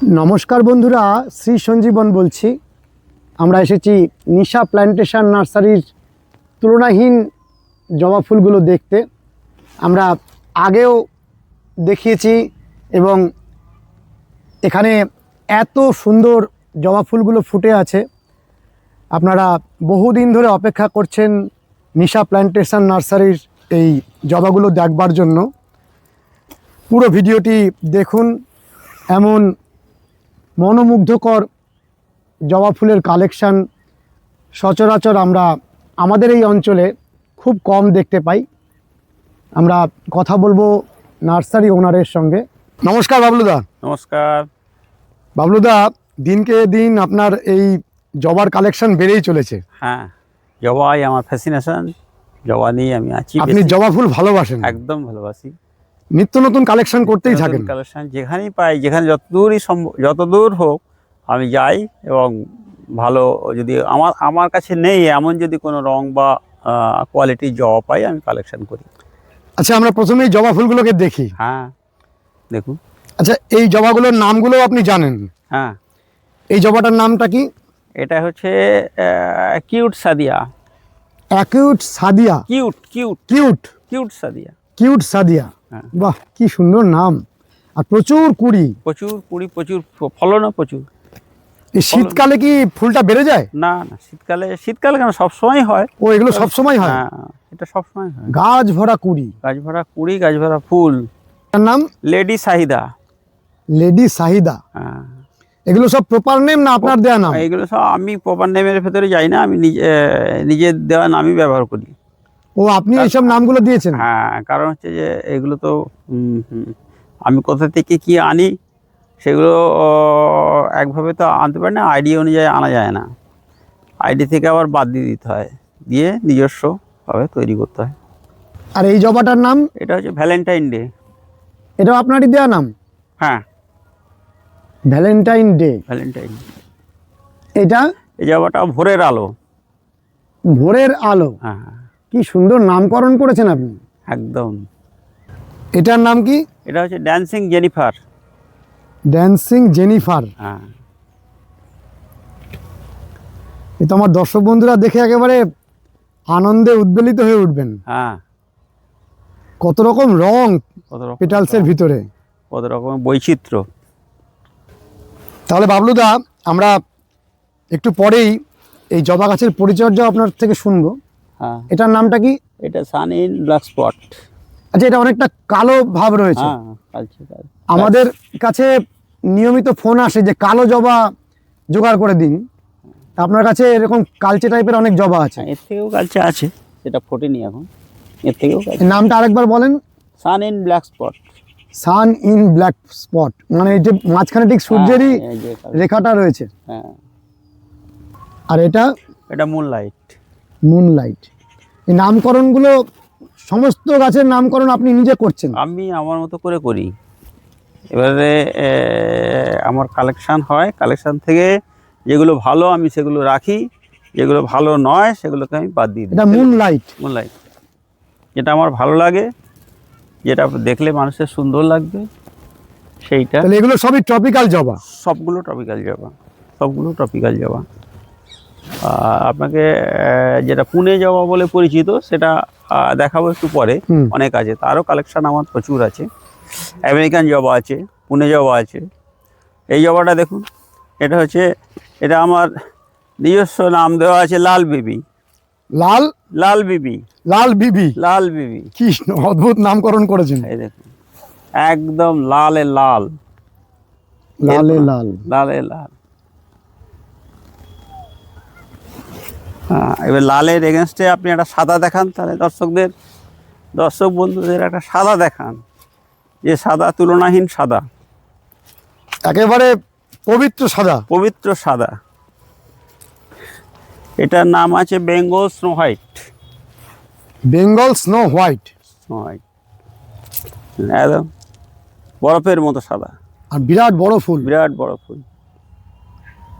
নমস্কার বন্ধুরা, শ্রী সঞ্জীবন বলছি। আমরা এসেছি নিশা প্ল্যান্টেশন নার্সারির তুলনাহীন জবা ফুলগুলো দেখতে। আমরা আগেও দেখিয়েছি এবং এখানে এত সুন্দর জবা ফুলগুলো ফুটে আছে, আপনারা বহুদিন ধরে অপেক্ষা করছেন নিশা প্ল্যান্টেশন নার্সারির এই জবাগুলো দেখবার জন্য। পুরো ভিডিওটি দেখুন। এমন মনোমুগ্ধকর জবা ফুলের কালেকশান সচরাচর আমরা আমাদের এই অঞ্চলে খুব কম দেখতে পাই। আমরা কথা বলবো নার্সারি ওনারের সঙ্গে। নমস্কার বাবলুদা। নমস্কার। বাবলুদা, দিনকে দিন আপনার এই জবার কালেকশন বেড়েই চলেছে। হ্যাঁ, জবাই আমার ফ্যাসিনেশন, জবা নিয়ে আমি আছি। আপনি জবা ফুল ভালোবাসেন? একদম ভালোবাসি। নিত্য নতুন কালেকশন করতেই থাকেন? কালেকশন যেখানেই পাই, যেখানে যতদূর হোক আমি যাই, এবং ভালো যদি আমার কাছে নেই এমন যদি কোনো রং বা কোয়ালিটির জবা পাই আমি কালেকশন করি। আচ্ছা, আমরা প্রথমেই জবা ফুলগুলোকে দেখি। হ্যাঁ, দেখুন। আচ্ছা, এই জবাগুলোর নামগুলো আপনি জানেন? হ্যাঁ। এই জবাটার নামটা কি? এটা হচ্ছে cute Sadia. Acute Sadia. Cute cute cute cute Sadia. Cute Sadia. হ্যাঁ। বাহ, কি সুন্দর নাম। আর প্রচুর কুড়ি। প্রচুর কুড়ি, প্রচুর ফলনও প্রচুর। এই শীতকালে কি ফুলটা বেড়ে যায়? না না, শীতকালে কেন, সবসময় হয়। ও, এগুলো সবসময় হয়? হ্যাঁ, এটা সবসময় হয়। গাছ ভরা কুড়ি। গাছ ভরা কুড়ি, গাছ ভরা ফুল। তার নাম লেডি সাহিদা। লেডি সাহিদা। হ্যাঁ। এগুলো সব প্রপার নেম না আপনার দেয়া নাম? এগুলো সব আমি প্রপার নেমের ভেতরে যাই না, আমি নিজের দেওয়া নামই ব্যবহার করি। ও, আপনি এইসব নামগুলো দিয়েছেন? হ্যাঁ, কারণ হচ্ছে যে এগুলো তো আমি কোথা থেকে কি আনি সেগুলো একভাবে তো আনতে পারি না, আইডি অনুযায়ী আনা যায় না। আইডি থেকে আবার বাদ দিয়ে দিতে হয়, দিয়ে নিজস্বভাবে তৈরি করতে হয়। আর এই জবাটার নাম? এটা হচ্ছে ভ্যালেন্টাইন ডে। এটাও আপনারই দেয়া নাম? হ্যাঁ, ভ্যালেন্টাইন ডে। ভ্যালেন্টাইন। এটা এই জবাটা ভোরের আলো। ভোরের আলো। হ্যাঁ, কি সুন্দর নামকরণ করেছেন আপনি। একদম। এটার নাম কি? এটা হচ্ছে ড্যান্সিং জেনিফার। Dancing Jennifer. হ্যাঁ। এ তো আমার দর্শক বন্ধুরা দেখে একেবারে আনন্দে উদ্বেলিত হয়ে উঠবেন। হ্যাঁ, কত রকম রং কত রকম পেটালসের ভিতরে, কত রকমের বৈচিত্র্য। তাহলে বাবলুদা, আমরা একটু পরেই এই জবা গাছের পরিচর্যা আপনার থেকে শুনবো। হ্যাঁ। এটার নামটা কি? এটা সান ইন ব্ল্যাক স্পট। আচ্ছা, এটা অনেকটা কালো ভাব রয়েছে। হ্যাঁ, আমাদের কাছে নিয়মিত ফোন আসে যে কালো জবা জোগাড় করে দিন। তা আপনার কাছে এরকম কালচে টাইপের অনেক জবা আছে? এর থেকেও কালচে আছে, সেটা ফোটেনি এখন। এর থেকেও কালচে। নামটা আরেকবার বলেন। Sun in black spot. Sun in black spot, মানে এই যে মাঝখানে ঠিক সূর্যেরই রেখাটা রয়েছে। হ্যাঁ। আর এটা? এটা মুনলাইট। মুনলাইট। এই নামকরণগুলো, সমস্ত গাছের নামকরণ আপনি নিজে করছেন? আমি আমার মতো করে করি। এবারে আমার কালেকশান হয়, কালেকশান থেকে যেগুলো ভালো আমি সেগুলো রাখি, যেগুলো ভালো নয় সেগুলোকে আমি বাদ দিয়ে দিই। এটা মুনলাইট। মুনলাইট, যেটা আমার ভালো লাগে, যেটা দেখলে মানুষের সুন্দর লাগবে সেইটা। তাহলে এগুলো সবই ট্রপিক্যাল জবা? সবগুলো ট্রপিক্যাল জবা, সবগুলো ট্রপিক্যাল জবা। আপনাকে যেটা পুনে জবা বলে পরিচিত সেটা দেখাবো একটু পরে। অনেক আছে, তারও কালেকশান আমার প্রচুর আছে। আমেরিকান জবা আছে, পুনে জবা আছে। এই জবাটা দেখুন, এটা আমার নিজস্ব নাম দেওয়া আছে লাল বিবি। লাল? লাল বিবি। লাল বিবি। লাল বিবি। কি অদ্ভুত নামকরণ করেছেন। এই দেখুন, একদম লালে লাল। লালে লাল। লালে লাল। হ্যাঁ, এবার লালের এগেনস্টে আপনি একটা সাদা দেখান, তাহলে দর্শক বন্ধুদের একটা সাদা দেখান, যে সাদা তুলনাহীন সাদা, একেবারে পবিত্র সাদা। পবিত্র সাদা। এটার নাম আছে Bengal snow white. Bengal snow white. Snow white, একদম বরফের মতো সাদা। আর বিরাট বড় ফুল। বিরাট বড় ফুল,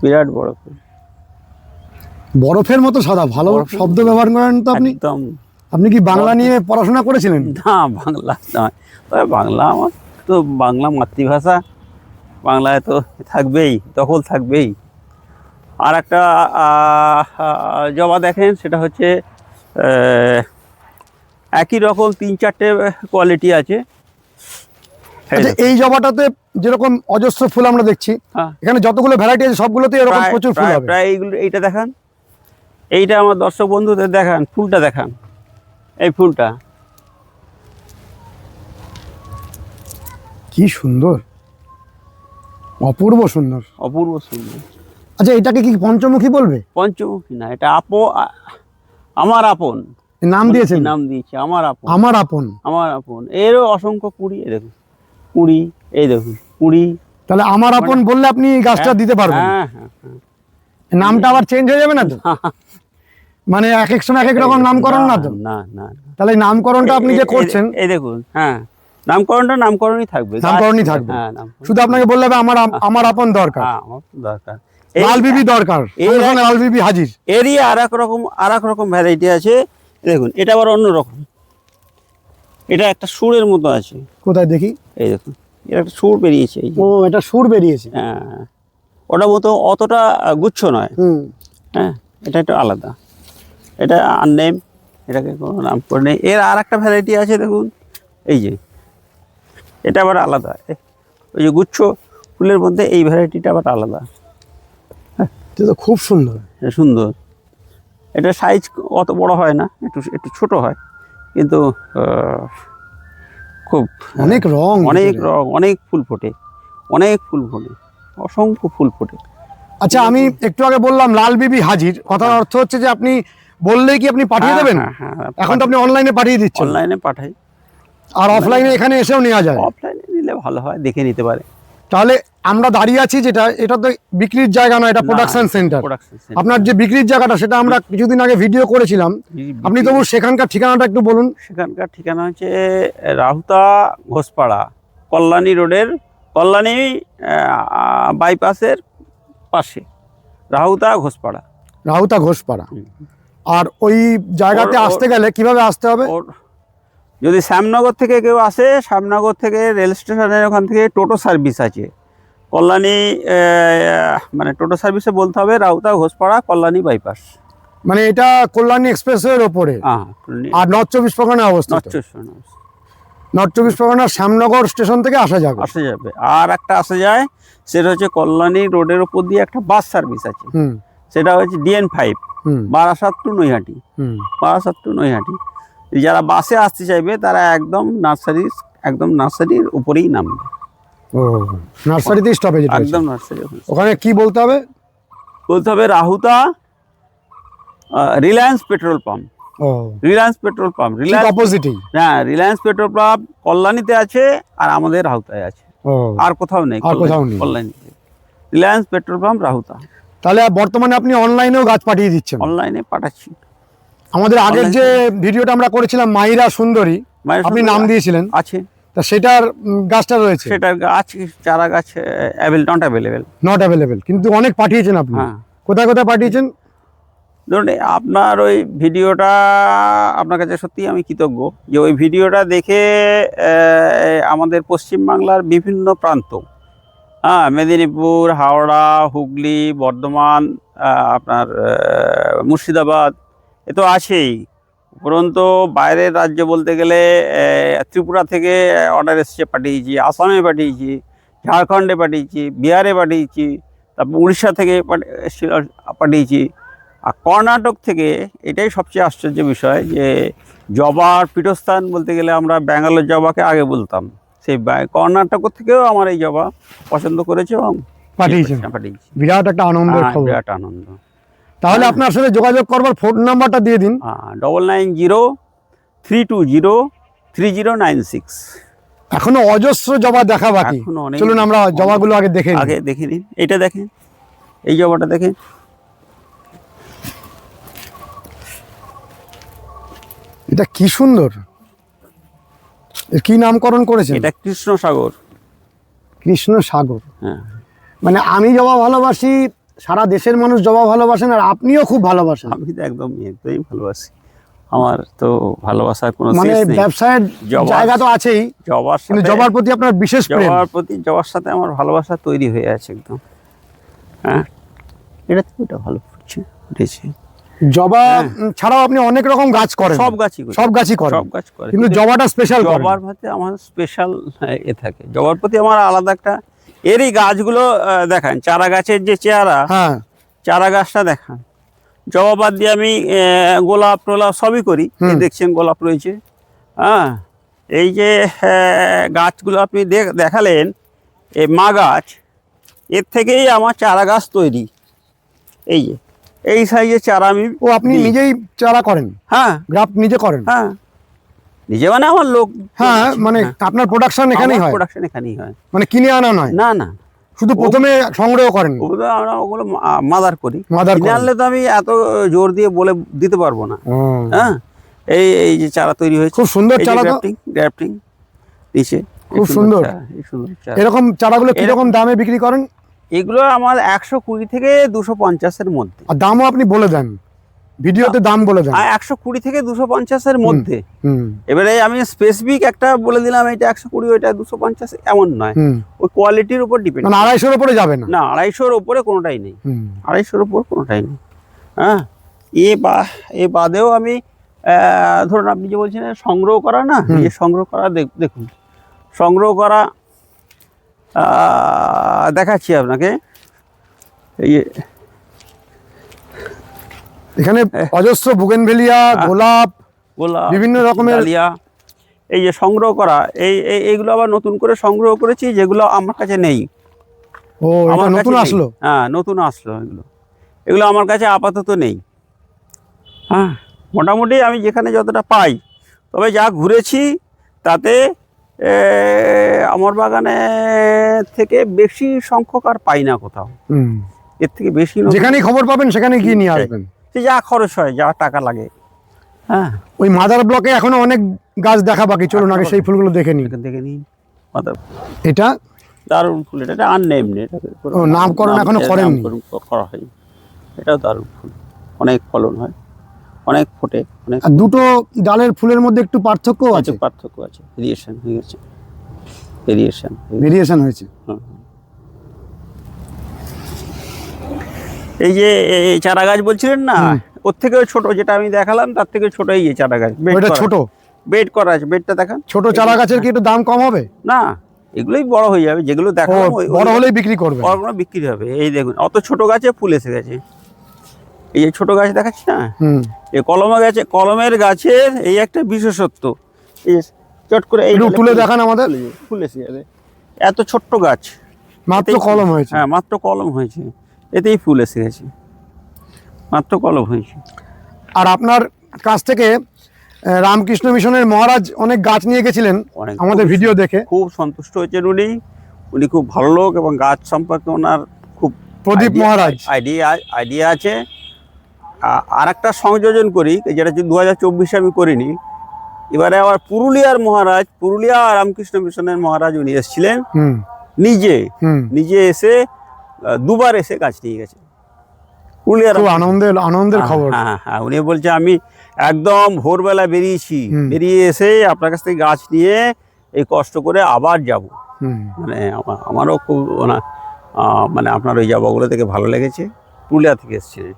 বিরাট বড় ফুল। বরফের মতো সাদা। ভালো শব্দ ব্যবহার করেন তো আপনি। একদম। আপনি কি বাংলা নিয়ে পড়াশোনা করেছিলেন? না, বাংলা নয়, তবে বাংলা আমার তো বাংলা মাতৃভাষা, বাংলায় তো থাকবেই, দখল থাকবেই। আর একটা জবা দেখেন, সেটা হচ্ছে একই রকম 3-4টে কোয়ালিটি আছে। আচ্ছা, এই জবাটাতে যেরকম অজস্র ফুল আমরা দেখছি, হ্যাঁ, এখানে যতগুলো ভ্যারাইটি আছে সবগুলোতে এরকম প্রচুর ফুল হবে। প্রায় এইটা দেখান, এইটা আমার দর্শক বন্ধুদের দেখান, ফুলটা দেখান, এই ফুলটা কি সুন্দর, অপূর্ব সুন্দর। অপূর্ব সুন্দর। আচ্ছা, এটাকে কি পঞ্চমুখী বলবে? পঞ্চমুখী না, এটা আমার আপন নাম দিয়েছেন? নাম দিয়েছে আমার আপন। আমার আপন, আমার আপন, এরও অসংখ্য কুড়ি, এই দেখুন কুড়ি, এই দেখুন কুড়ি। তাহলে আমার আপন বললে আপনি গাছটা দিতে পারবেন? হ্যাঁ হ্যাঁ হ্যাঁ। নামটা আবার চেঞ্জ হয়ে যাবে না তো? মানে এক এক সময় এক এক রকম নামকরণ না তো? না না। তাহলে এই নামকরণটা আপনি যে করছেন, এই দেখুন, হ্যাঁ, নামকরণই থাকবে, নামকরণই থাকবে। হ্যাঁ, শুধু আপনাকে বললে হবে আমার আপন দরকার, হ্যাঁ, আমার দরকার, লাল বিবি দরকার, লাল বিবি হাজির। এরই আর এক রকম ভ্যারাইটি আছে। দেখুন, এটা আবার অন্য রকম, এটা একটা সুরের মতো আছে। কোথায় দেখি? এই দেখুন, এর একটা সুর বেরিয়েছে, এই যে। ও, এটা সুর বেরিয়েছে। হ্যাঁ, ওটা মতো অতটা গুচ্ছ নয়। হ্যাঁ, এটা একটু আলাদা, এটা আননেম, এটাকে কোনো নাম করে নেই। এর আর একটা ভ্যারাইটি আছে, দেখুন, এই যে, এটা আবার আলাদা। ওই যে গুচ্ছ ফুলের মধ্যে এই ভ্যারাইটিটা আবার আলাদা। এটা তো খুব সুন্দর, এটা সুন্দর। এটা সাইজ অত বড় হয় না, একটু ছোট হয়, কিন্তু খুব অনেক রং, অনেক ফুল ফোটে, অসংখ্য ফুল ফোটে। আচ্ছা, আমি একটু আগে বললাম লাল বিবি হাজির, কথার অর্থ হচ্ছে যে আপনি বললেই কি আপনি পাঠিয়ে দেবেন? হ্যাঁ, এখন তো আপনি অনলাইনে পাঠিয়ে দিচ্ছেন। অনলাইনে পাঠাই, আর অফলাইনে এখানে এসেও নেওয়া যায়? অফলাইনে নিলে ভালো হয়, দেখে নিতে পারে। তাহলে আমরা দাঁড়িয়ে আছি যেটা, এটা তো বিক্রির জায়গা নয়, এটা প্রোডাকশন সেন্টার। আপনার যে বিক্রির জায়গাটা, সেটা আমরা কিছুদিন আগে ভিডিও করেছিলাম। আপনি তবু সেখানকার ঠিকানাটা একটু বলুন। সেখানকার ঠিকানা হচ্ছে রাহুতা ঘোষপাড়া, কল্যাণী রোডের, কল্যাণী বাইপাসের পাশে, রাহুতা ঘোষপাড়া। আর ওই জায়গাতে আসতে গেলে কিভাবে আসতে হবে? যদি শ্যামনগর থেকে কেউ আসে, শ্যামনগর থেকে রেল স্টেশনের ওখান থেকে টোটো সার্ভিস আছে, কল্যাণী, মানে টোটো সার্ভিসে বলতে হবে রাউতা ঘোষপাড়া কল্যাণী বাইপাস। মানে এটা কল্যাণী এক্সপ্রেসওয়ের ওপরে। আর নর্থ 24 পরগনায় অবস্থিত। নর্থ 24 পরগনার শ্যামনগর স্টেশন থেকে আসা যাবে। আর একটা আসা যায়, সেটা হচ্ছে কল্যাণী রোডের ওপর দিয়ে একটা বাস সার্ভিস আছে, সেটা হচ্ছে DN5, বারাসাত টু নৈহাটি। যারা বাসে আসতে চাইবে তারা একদম নার্সারির উপরেই নামবে। ও, নার্সারিতেই স্টপেজ? একদম নার্সারি। ওখানে কি বলতে হবে? Rahuta Reliance petrol pump. রিলায়েন্স অপোজিটেই। হ্যাঁ, রিলায়েন্স পেট্রোল পাম্প কল্যাণীতে আছে, আর আমাদের রাহুতায় আছে, আর কোথাও নেই। কল্যাণীতে রিলায়েন্স পেট্রোল পাম্প রাহুতা। তাহলে বর্তমানে আপনি অনলাইনেও গাছ পাঠিয়ে দিচ্ছেন? অনলাইনে পাঠাচ্ছি। আমাদের আগের যে ভিডিওটা আমরা করেছিলাম মাইরা সুন্দরী, আপনি নাম দিয়েছিলেন, আছে, তা সেটার গাছটা রয়েছে? সেটার গাছ, চারা গাছ নট অ্যাভেলেবেল, কিন্তু অনেক পাঠিয়েছেন আপনি। কোথায় কোথায় পাঠিয়েছেন? ধরুন, আপনার ওই ভিডিওটা, আপনার কাছে সত্যি আমি কৃতজ্ঞ যে ওই ভিডিওটা দেখে আমাদের পশ্চিমবাংলার বিভিন্ন প্রান্ত, মেদিনীপুর, হাওড়া, হুগলি, বর্ধমান, আপনার মুর্শিদাবাদ, এ তো আছেই, উপরন্তু বাইরের রাজ্য বলতে গেলে ত্রিপুরা থেকে অর্ডার এসেছে, পাঠিয়েছি, আসামে পাঠিয়েছি, ঝাড়খণ্ডে পাঠিয়েছি, বিহারে পাঠিয়েছি, তারপর উড়িষ্যা থেকে পাঠিয়েছি, আর কর্ণাটক থেকে। এটাই সবচেয়ে আশ্চর্য বিষয় যে জবার পীঠস্থান বলতে গেলে আমরা ব্যাঙ্গালোর জবাকে আগে বলতাম, সেই কর্ণাটক থেকেও আমার এই জবা পছন্দ করেছে এবং পাঠিয়েছি। বিরাট একটা আনন্দের খবর। বিরাট আনন্দ। তাহলে আপনার সাথে যোগাযোগ করবার ফোন নাম্বারটা দিয়ে দিন। 9903203096। এখনো অজস্র জবা দেখা বাকি, চলুন আমরা জবাগুলো আগে দেখে নিন। এটা দেখেন, এই জবাটা দেখেন, এটা কি সুন্দর। এর কি নামকরণ করেছেন? এটা কৃষ্ণসাগর। হ্যাঁ, মানে আমি জবা ভালোবাসি, সারা দেশের মানুষ জবা ভালোবাসেন, আর আপনিও খুব ভালোবাসেন। আমি তো একদমই ভালোবাসি। আমার তো ভালোবাসার কোনো মানে শেষ নেই। ব্যবসায়ের জবার- জায়গা তো আছেই, জবার কিন্তু সাথে জবার প্রতি আপনার বিশেষ প্রেম। জবার সাথে আমার ভালোবাসা তৈরি হয়ে আছে একদম। হ্যাঁ, এটা তো ওটা ভালো ফুটেছে। জবা ছাড়াও আপনি অনেক রকম গাছ করেন, সব গাছই করি। সব গাছই করেন, সব গাছ করে, কিন্তু জবাটা স্পেশাল করেন। জবার প্রতি আমার স্পেশাল থাকে, জবার প্রতি আমার আলাদা একটা। এরই গাছগুলো দেখান, চারা গাছের যে চেহারা, হ্যাঁ, চারা গাছটা দেখান। জবা বাদ দিয়ে আমি গোলাপ টোলাপ সবই করি। এই দেখছেন গোলাপ রয়েছে। হ্যাঁ, এই যে গাছগুলো আপনি দেখালেন, এই মা গাছ, এর থেকেই আমার চারা গাছ তৈরি। এই যে এই সাইজের চারা আমি ও আপনি দিই। নিজেই চারা করেন, হ্যাঁ গ্রাফট নিজে করেন? হ্যাঁ, নিজে মানে আমার লোক। হ্যাঁ, মানে আপনার প্রোডাকশন এখানেই হয়, প্রোডাকশন এখানেই হয়। মানে কিনে আনা নয়? না না, শুধু প্রথমে সংগ্রহ করেন? ওগুলো আমরা ওগুলো মাদার করি। মাদার কিনে করেন। আনলে তো আমি এত জোর দিয়ে বলে দিতে পারবো না। হ্যাঁ, এই যে চারা তৈরি হয়েছে, খুব সুন্দর এই যে চারা তো। গ্রাফটিং দিছে, খুব সুন্দর। এই সুন্দর চারা। এরকম চারাগুলো কিরকম দামে বিক্রি করেন? এগুলো আমার 120 থেকে 250-এর মধ্যে। আর দামও আপনি বলে দেন, ভিডিওতে দাম বলে দেন। 120 থেকে 250-এর মধ্যে। হুম এবারে আমি স্পেসিফিক একটা বলে দিলাম, এটা 120, ওইটা 250, এমন নয়। হুম, ওই কোয়ালিটির উপর ডিপেন্ড। মানে 250-র উপরে যাবে না? না, 250-র উপরে কোনোটাই নেই। হুম, 250-র উপর কোনোটাই নেই। হ্যাঁ, এ বাদেও আমি ধরুন আপনি যে বলছেন সংগ্রহ করা, না, এই যে সংগ্রহ করা, দেখুন সংগ্রহ করা দেখাচ্ছি আপনাকে। এই যে এখানে অজস্র বুগেনভেলিয়া, গোলাপ, বিভিন্ন রকমের ডালিয়া, এই যে সংগ্রহ করা, এইগুলো আবার নতুন করে সংগ্রহ করেছি, যেগুলো আমার কাছে নেই। ও, এটা আমার নতুন কাছে নেই। আসলো? হ্যাঁ, নতুন আসলো। এগুলো আমার কাছে আপাতত নেই। হ্যাঁ, মোটামুটি আমি যেখানে যতটা পাই, তবে যা ঘুরেছি তাতে আমার বাগানে থেকে বেশি সংখ্যক আর পাই না কোথাও। হুম, এর থেকে বেশি যেখানেই খবর পাবেন সেখানে গিয়ে নিয়ে আসবেন। সে যা খরচ হয়, যা টাকা লাগে। হ্যাঁ, ওই মাদার ব্লকে এখনো অনেক গাছ দেখা বাকি, চলুন আগে সেই ফুলগুলো দেখে নিই। এখান থেকে নিন। এটা দারুণ ফুল, এটা আননেম, ও, নামকরণ এখনো করেননি? করা হয়। এটাও দারুণ ফুল, অনেক ফলন হয়, অনেক ফোটে, অনেক। আর দুটো ডালের ফুলের মধ্যে একটু পার্থক্য আছে? পার্থক্য আছে, ভেরিয়েশন হয়ে গেছে, ভেরিয়েশন। ভেরিয়েশন হয়েছে। এই যে চারা গাছ বলছিলেন না, ওর থেকেও ছোট, যেটা আমি দেখালাম তার থেকে ছোট এই যে চারা গাছ। ওইটা ছোট? বেড করা আছে, বেডটা দেখান। ছোট চারা গাছের কি একটু দাম কম হবে? না, এগুলোই বড় হয়ে যাবে, যেগুলো দেখালাম বড় হলেই বিক্রি করবে? বড় বিক্রি হবে। এই দেখুন, অত ছোট গাছে ফুল এসে গেছে। এই যে ছোট গাছ দেখাচ্ছি না, এই কলমের গাছের এই একটা বিশেষত্ব। এই যে চট করে এই তুলে দেখান আমাদের। ফুল এসে যাবে, এত ছোট্ট গাছ, মাত্র কলম হয়েছে? হ্যাঁ, মাত্র কলম হয়েছে, এতেই ফুল এসে গেছে, মাত্র কলম হয়েছে। আর আপনার কাছ থেকে রামকৃষ্ণ মিশনের মহারাজ অনেক গাছ নিয়ে গেছিলেন আমাদের ভিডিও দেখে, খুব সন্তুষ্ট হয়েছেন উনি খুব ভালো লোক, এবং গাছ সম্পর্কে ওনার খুব প্রদীপ মহারাজ আইডিয়া আছে। আর একটা সংযোজন করি, যেটা 2024 আমি করিনি। এবারে আবার পুরুলিয়া রামকৃষ্ণ মিশনের মহারাজ উনি এসেছিলেন নিজে এসে, দুবার এসে গাছ নিয়ে গেছে। আনন্দের খবর। হ্যাঁ, উনি বলছে আমি একদম ভোরবেলা বেরিয়ে এসে আপনার কাছ থেকে গাছ নিয়ে এই কষ্ট করে আবার যাব। মানে আমারও খুব মানে আপনার ওই যাবাগুলো থেকে ভালো লেগেছে, পুরুলিয়া থেকে এসেছিলেন।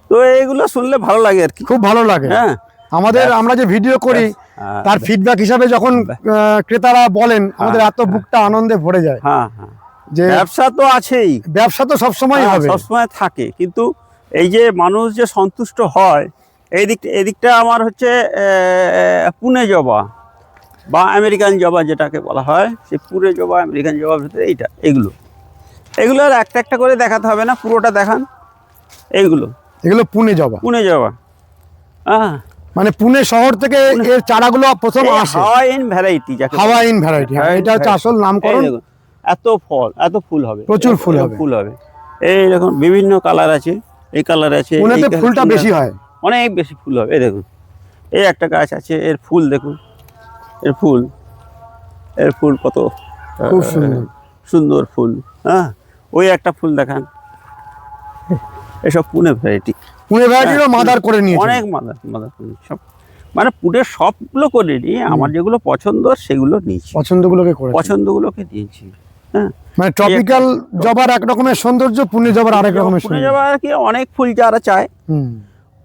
তো এইগুলো শুনলে ভালো লাগে আর কি, খুব ভালো লাগে। হ্যাঁ, আমরা যে ভিডিও করি তার ফিডব্যাক হিসাবে যখন ক্রেতারা বলেন, আমাদের এত বুকটা আনন্দে ভরে যায়। হ্যাঁ, যে ব্যবসা তো আছেই, ব্যবসা তো সবসময় হবে, সবসময় থাকে, কিন্তু এই যে মানুষ যে সন্তুষ্ট হয়, এদিকটা আমার হচ্ছে পুনে জবা বা আমেরিকান জবা যেটাকে বলা হয়, সেই পুনে জবা, আমেরিকান জবার ভিতরে এগুলো আর একটা করে দেখাতে হবে না, পুরোটা দেখান। এগুলো পুনে জবা। হ্যাঁ, মানে পুনে শহর থেকে এর চারাগুলো প্রথম আসে। হাওয়াইন ভ্যারাইটি, এটা হচ্ছে আসল নামকরণ। এত ফুল হবে, প্রচুর ফুল হবে। এই দেখুন, বিভিন্ন কালার আছে, এই কালার আছে, পুনেতে ফুলটা বেশি হয়, অনেক বেশি ফুল হবে। এই দেখুন, এই একটা গাছ আছে, এর ফুল দেখুন, এর ফুল কত খুব সুন্দর ফুল। হ্যাঁ, ওই একটা ফুল দেখান, এসব পুনে ভ্যারাইটিরও মাদার করে নিয়েছে, অনেক মাদার সব। মানে পুরো সবগুলো করিনি, আমার যেগুলো পছন্দ সেগুলো নিয়েছি, পছন্দগুলোকে করে পছন্দগুলোকে নিয়েছি। হ্যাঁ, মানে ট্রপিক্যাল জবার এক রকমের সৌন্দর্য, পুনে জবার আরেক রকমের পুনে সৌন্দর্য। জবা কি অনেক ফুল যারা চায়, হুম,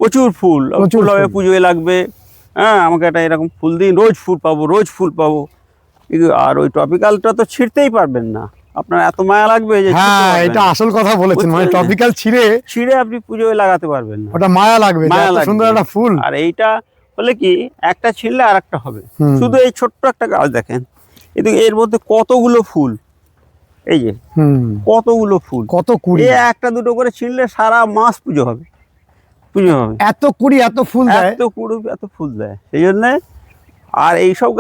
প্রচুর ফুল, প্রচুর ফুল হবে, ফুল। পুজোয় লাগবে, হ্যাঁ আমাকে একটা এরকম ফুল দিন, রোজ ফুল পাবো, রোজ ফুল পাবো। আর ওই ট্রপিক্যালটা তো ছিঁড়তেই পারবেন না, আপনার এত মায়া লাগবে যে ছিঁড়তে হ্যাঁ, পারবেন এটা না। আসল কথা বলেছেন, মানে বুঝতে ট্রপিক্যাল ছিঁড়ে ছিঁড়ে আপনি পুজোয় লাগাতে পারবেন না, ওটা মায়া লাগবে, যে মায়া এত লাগবে। সুন্দর একটা ফুল। আর এইটা হলে কি, একটা ছিঁড়লে আর একটা হবে। হুম। শুধু এই ছোট্ট একটা গাছ দেখেন, এদিকে এর মধ্যে কতগুলো ফুল, এই যে হুম, কতগুলো ফুল, কত কুড়ি, এই একটা দুটো করে ছিঁড়লে সারা মাস পুজো হবে, পুজো হবে। এত কুড়ি, এত ফুল দেয়। এত কুড়ি, এত ফুল দেয়, সেই জন্যে। আর এইসব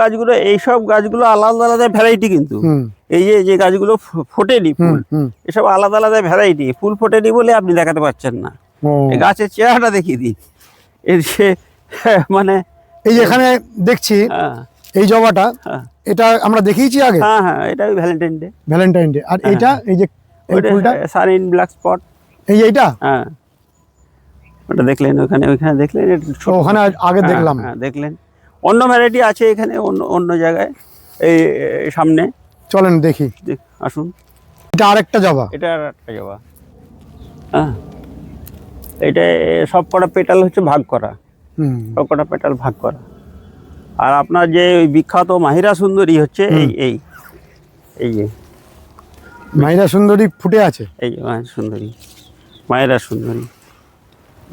গাছগুলো আলাদা আলাদা ভ্যারাইটি কিন্তু। হুম, এই যে গাছগুলো ফোটেনি হুম, ফুল, হুম। এসব আলাদা আলাদা ভ্যারাইটি, ফুল ফোটেনি বলে আপনি দেখাতে পারছেন না। ও, এই গাছের চেহারাটা দেখিয়ে দিন, এর যে মানে এই যে এখানে দেখছি হ্যাঁ এই জবাটা, হ্যাঁ এটা আমরা দেখিয়েছি আগে, হ্যাঁ হ্যাঁ, এটা ওই ভ্যালেন্টাইন ডে, ভ্যালেন্টাইন ডে। আর এইটা, এই যে এই ফুলটা, সান ইন ব্ল্যাক স্পট, এইটা হ্যাঁ ওটা দেখলেন, ওইখানে দেখলেন, এটা ছোট। ওখানে আগে হ্যাঁ, দেখলাম। হ্যাঁ দেখলেন। অন্য ভ্যারাইটি আছে এখানে, অন্য অন্য জায়গায়, এই সামনে চলেন দেখি। আসুন। এটা আরেকটা জবা। এটা আর একটা জবা, হ্যাঁ এটা সব কটা পেটাল হচ্ছে ভাগ করা, হুম, সব কটা পেটাল ভাগ করা। আর আপনার যে ওই বিখ্যাত মাহিরা সুন্দরী হচ্ছে এই যে মাইরা সুন্দরী ফুটে আছে। এই যে মাহিরা সুন্দরী, মাহিরা সুন্দরী।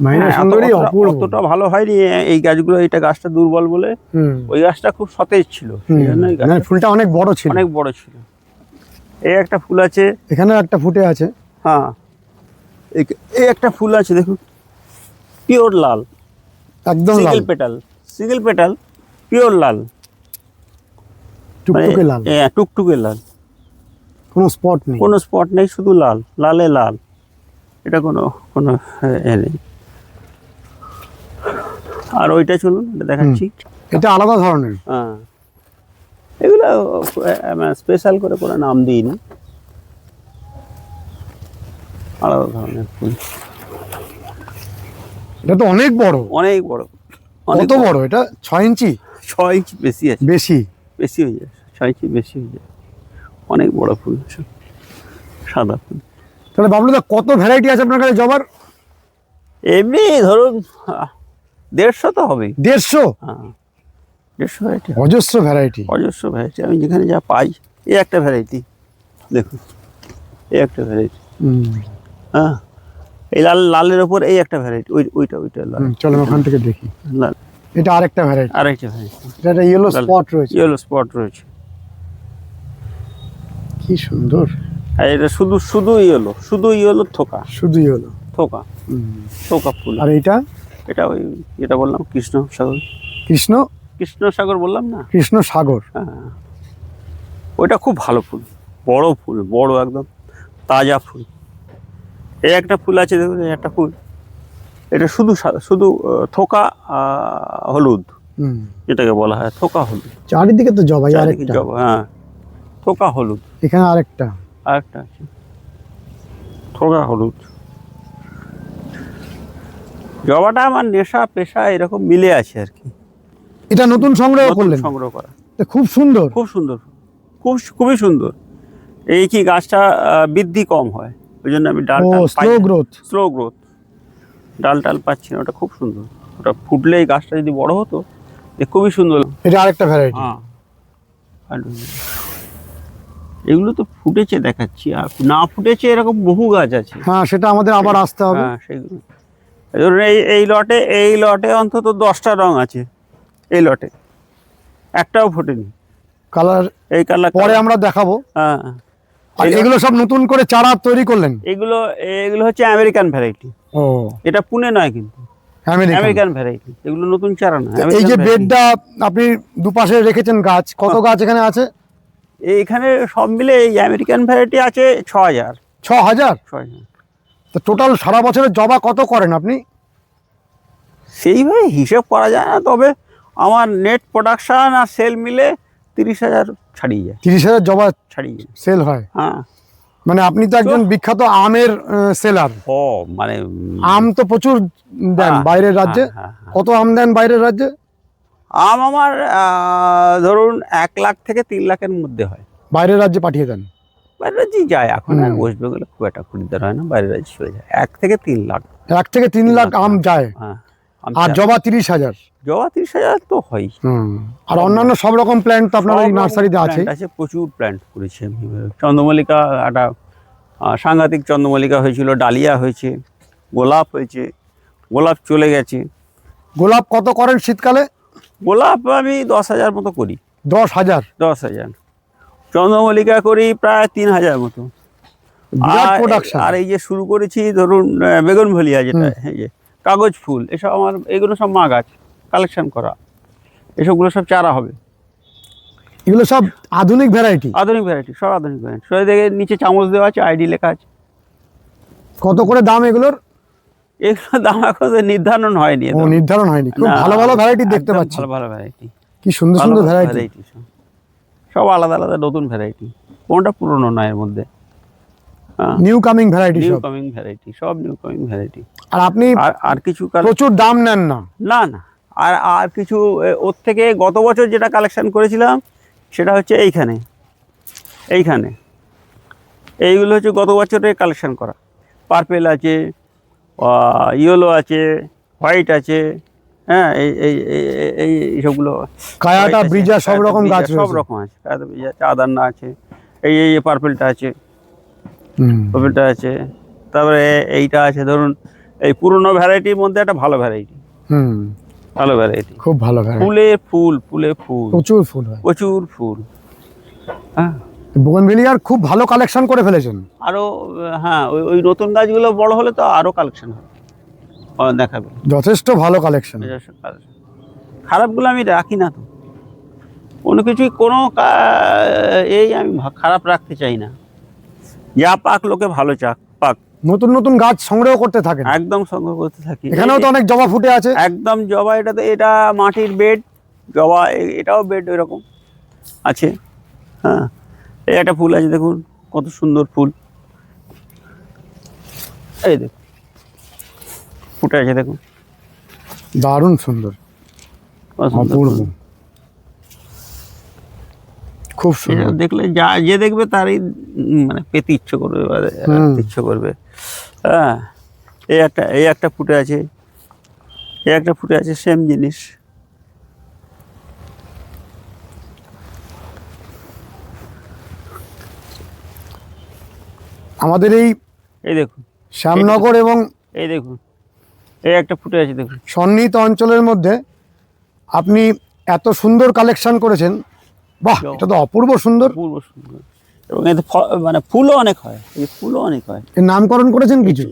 মাইরা হ্যাঁ, সুন্দরী অপূর্ব। অতটা ভালো হয়নি এই গাছগুলো, এইটা গাছটা দুর্বল বলে, হুম, ওই গাছটা খুব সতেজ ছিল, হুম, সেই জন্য এই মানে গাছটা ফুলটা অনেক বড় ছিল। অনেক বড় ছিল। এই একটা ফুল আছে, এখানেও একটা ফুটে আছে। হ্যাঁ এই একটা ফুল আছে দেখুন, পিওর লাল, একদম লাল, সিঙ্গেল পেটাল, পিওর লাল, টুকটুকে লাল, টুকটুকে লাল, কোনো স্পট নেই। কোনো স্পট নেই, শুধু লাল, লালে লাল, এটা কোনো কোনো এ নেই। আর ওইটা চলুন, এটা দেখাচ্ছি। এটা আলাদা ধরনের। হ্যাঁ, এগুলো স্পেশাল করে কোনো নাম দিইনি, আলাদা ধরনের ফুল। এটা তো অনেক বড়, অনেক বড়, কত বড় এটা? 6 ইঞ্চি? 6 ইঞ্চি বেশি আছে, বেশি। বেশি হয়ে যায়, 6 ইঞ্চি বেশি হয়ে যায়, অনেক বড় ফুল, সাদা ফুল। তাহলে বাবলুদা কত ভ্যারাইটি আছে আপনার কাছে জবার? এমনি ধরুন 150 তো হবেই। 150? হ্যাঁ 150 ভ্যারাইটি, অজস্র ভ্যারাইটি। অজস্র ভ্যারাইটি। আমি যেখানে যা পাই, এই একটা ভ্যারাইটি দেখুন, এই একটা ভ্যারাইটি, হ্যাঁ এই লালের ওপর এই একটা ভ্যারাইটি, ওইটা লাল, চলো ওখান থেকে দেখি। লাল এটা আরেকটা ভ্যারাইটি। আরেকটা ভ্যারাইটি, এটা একটা ইয়েলো স্পট রয়েছে। ইয়েলো স্পট রয়েছে, কি সুন্দর। আর এটা শুধু ইয়েলো থোকা, শুধু ইয়েলো থোকা, থোকা ফুল। আর এইটা? এটা ওই যেটা বললাম কৃষ্ণ সাগর বললাম না, কৃষ্ণ সাগর। হ্যাঁ ওইটা খুব ভালো ফুল, বড় একদম তাজা ফুল। এই একটা ফুল আছে দেখুন, এই একটা ফুল, এটা শুধু থোকা হলুদ, যেটাকে বলা হয় থোকা হলুদ। চারিদিকে তো জবা। চারিদিকে জবা, হ্যাঁ থোকা হলুদ। এখানে আরেকটা আছে থোকা হলুদ। জবাটা আমার নেশা পেশা এরকম মিলে আছে আর কি। এটা নতুন সংগ্রহ করলেন? সংগ্রহ করা, খুব সুন্দর, খুবই সুন্দর। এই কি গাছটা বৃদ্ধি কম হয়, ওই জন্য আমি ডাল স্লো গ্রোথ, ডাল পাচ্ছি না। ওটা খুব সুন্দর, ওটা ফুটলে এই গাছটা যদি বড় হতো খুবই সুন্দর। এটা আরেকটা ভ্যারাইটি। হ্যাঁ এগুলো তো ফুটেছে দেখাচ্ছি, আর না ফুটেছে এরকম বহু গাছ আছে। হ্যাঁ, সেটা আমাদের আবার আসতে হবে। হ্যাঁ সেগুলো এই লটে অন্তত 10টা রং আছে, এই লটে একটাও ফোটেনি কালার। এই কালার পরে আমরা দেখাবো। হ্যাঁ, আর এগুলো সব নতুন করে চারা তৈরি করলেন? এগুলো হচ্ছে আমেরিকান ভ্যারাইটি। ও, এটা পুনে নয় কিন্তু, আমেরিকান ভ্যারাইটি। এগুলো নতুন চারা না। এই যে বেডটা আপনি দুপাশে রেখেছেন গাছ, কত গাছ এখানে আছে? এইখানে সব মিলে এই আমেরিকান ভ্যারাইটি আছে 6000। 6000? তো টোটাল সারা বছরের জবা কত করেন আপনি? সেইভাবে হিসেব করা যায় না, তবে আমার নেট প্রোডাকশন আর সেল মিলে 30,000 ছাড়িয়ে যায়। 30,000 জবা ছাড়িয়ে যায়, সেল হয়? হ্যাঁ। মানে আপনি তো একজন বিখ্যাত আমের সেলার। মানে আম তো প্রচুর দেন বাইরের রাজ্যে। কত আম দেন বাইরের রাজ্যে? আম আমার ধরুন 1 লাখ থেকে 3 লাখের মধ্যে হয়। বাইরের রাজ্যে পাঠিয়ে দেন? বাইরের রাজ্যে যায় এখন, আর ওয়েস্ট বেঙ্গলে খুব একটা খরিদ্দার হয় না, বাইরের রাজ্যে চলে যায়। 1 থেকে 3 লাখ। 1 থেকে 3 লাখ আম যায়। হ্যাঁ, আর জবা 30,000? জবা 30,000 তো হয়। আর অন্যান্য সব রকম প্ল্যান্ট তো আপনার এই নার্সারিতে আছে? প্রচুর প্ল্যান্ট করেছি আমি। চন্দ্রমল্লিকা একটা সাংঘাতিক চন্দ্রমল্লিকা হয়েছিল, ডালিয়া হয়েছে, গোলাপ হয়েছে, গোলাপ চলে গেছে। গোলাপ কত করেন শীতকালে? গোলাপ আমি 10,000 মতো করি। 10,000? 10,000। চন্দ্রমল্লিকা করি প্রায় 3,000 মতো। আর এই যে শুরু করেছি ধরুন বেগুনভেলিয়া, যেটা এই যে কাগজ ফুল, এসব আমার এগুলো সব মা গাছ কালেকশন করা, এসবগুলো সব চারা হবে। এগুলো সব আধুনিক ভ্যারাইটি? আধুনিক ভ্যারাইটি, সব আধুনিক ভ্যারাইটি। সবাই দেখে নিচে চামচ দেওয়া আছে, আইডি লেখা আছে। কত করে দাম এগুলোর? এগুলো দাম এখন নির্ধারণ হয়নি। নির্ধারণ হয়নি। খুব ভালো ভালো ভ্যারাইটি দেখতে পাচ্ছি। ভালো ভালো ভ্যারাইটি, কি সুন্দর সুন্দর ভ্যারাইটি। সব আলাদা আলাদা নতুন ভ্যারাইটি, কোনটা পুরনো নয় এর মধ্যে। New coming variety, new coming variety, সব নিউ কামিং ভ্যারাইটি। আর আপনি আর কিছু প্রচুর দাম নেন না? না না, আর কিছু ওর থেকে গত বছর যেটা কালেকশন করেছিলাম সেটা হচ্ছে এইখানে এইগুলো হচ্ছে গত বছরের কালেকশন করা। পার্পেল আছে, ইয়েলো আছে, হোয়াইট আছে, হ্যাঁ, এইসবগুলো কায়াটা, ব্রিজা, সব রকম গাছ, সব রকম আছে। কায়াটা, ব্রিজা আছে, আদান্না আছে, এই পার্পেলটা আছে, পার্পেলটা আছে। তারপরে এইটা আছে, ধরুন এই পুরনো ভ্যারাইটির মধ্যে একটা ভালো ভ্যারাইটি। ভালো ভ্যারাইটি, খুব ভালো ভ্যারাইটি। ফুলে ফুল, প্রচুর ফুল হয়, প্রচুর ফুল। হ্যাঁ, বোগেনভেলিয়ার খুব ভালো কালেকশন করে ফেলেছেন। আরো হ্যাঁ, ওই নতুন গাছগুলো বড় হলে তো আরো কালেকশন হবে, দেখাবে। যথেষ্ট ভালো কালেকশন। খারাপগুলো আমি রাখি না তো, কোনো কিছুই কোনো আমি খারাপ রাখতে চাই না। যা পাক লোকে ভালো পাক। নতুন নতুন গাছ সংগ্রহ করতে থাকেন? একদম সংগ্রহ করতে থাকি। এখানেও তো অনেক জবা ফুটে আছে। একদম জবা, এটা মাটির বেড জবা, এটাও বেড ওইরকম আছে। হ্যাঁ, এই একটা ফুল আছে, দেখুন কত সুন্দর ফুল, এই দেখুন ফুটে আছে, দেখুন দারুণ সুন্দর, অপূর্ব, খুব সুন্দর। দেখলে যে দেখবে তারই মানে পেতে ইচ্ছে করবে, হ্যাঁ। এই একটা ফুটে আছে, সেম জিনিস। আমাদের এই দেখুন শ্যামনগর এবং এই দেখুন এই একটা ফুটে আছে, দেখুন সন্নিহিত অঞ্চলের মধ্যে আপনি এত সুন্দর কালেকশন করেছেন। বাহ, এটা তো অপূর্ব সুন্দর, এবং এতে মানে ফুলও অনেক হয়, এর নামকরণ করেছেন কিছু?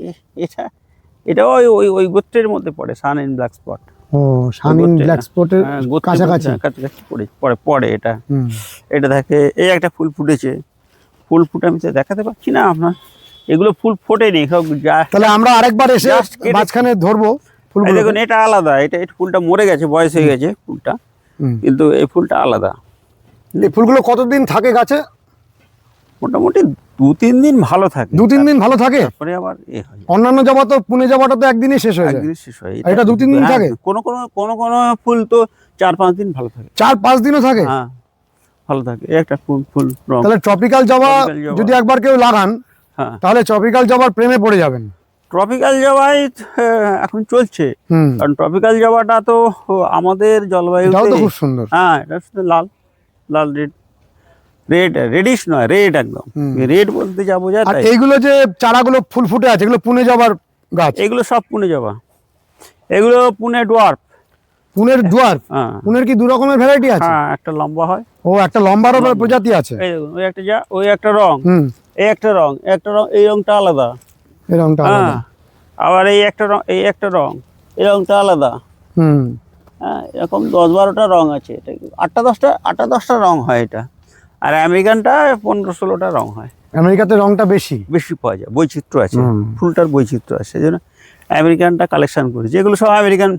এটাও ওই গোত্রের মধ্যে পড়ে, সান ইন ব্ল্যাক স্পট। ও, সান ইন ব্ল্যাক স্পটের কাছাকাছি পড়ে এটা দেখে। এই একটা ফুল ফুটেছে, ফুল ফুটে আমি তো দেখাতে পারছি না আপনার, এগুলো ফুল ফোটেনি সব। তাহলে আমরা আরেকবার এসে মাঝখানে ধরবো ফুলগুলো। দেখুন এটা আলাদা, এটা ফুলটা মরে গেছে, বয়স হয়ে গেছে ফুলটা, কিন্তু এই ফুলটা আলাদা। এই ফুলগুলো কতদিন থাকে গাছে? মোটামুটি 2-3 দিন ভালো থাকে। 2-3 দিন ভালো থাকে, তারপরে আবার অন্যান্য জবা তো, পুনে জবাটা তো একদিনই শেষ হয়ে যায়। এটা 2-3 দিন থাকে। কোন ফুল তো 4-5 দিন ভালো থাকে। 4-5 দিনও থাকে? হ্যাঁ, ভালো থাকে। একটা ফুল তাহলে ট্রপিক্যাল জবা যদি একবার কেউ লাগান, তাহলে ট্রপিক্যাল জবার প্রেমে পড়ে যাবেন। ট্রপিক্যাল জবাই এখন চলছে, কারণ ট্রপিক্যাল জবাটা তো আমাদের জলবায়ুতে খুব সুন্দর। হ্যাঁ, এটা শুধু লাল রেডিশ নয়, রেড, একদম রেড বলতে যা বোঝায়। আর এইগুলো যে চারাগুলো ফুল ফুটে আছে, এগুলো পুনে জবার গাছ? এগুলো সব পুনে জবা, এগুলো পুনে ডোয়ার্ফ। পুনের ডোয়ার্ফ? হ্যাঁ। পুনের কি 2 রকমের ভ্যারাইটি আছে? হ্যাঁ, একটা লম্বা হয়। ও, একটা লম্বার প্রজাতি আছে। এই দেখুন, ওই একটা রং, এই একটা রং, এই রংটা আলাদা, এই রংটা আলাদা। আবার এই একটা রং, এই রংটা আলাদা। হ্যাঁ, এরকম 10-12টা রং আছে। এটা 8-10টা রং হয় এটা। আর আমেরিকানটা 15-16টা রং হয়। আমেরিকাতে রংটা বেশি পাওয়া যায়, বৈচিত্র্য আছে, ফুলটার বৈচিত্র্য আছে, সেজন্য আমেরিকানটা কালেকশন করেছি। এগুলো সব আমেরিকান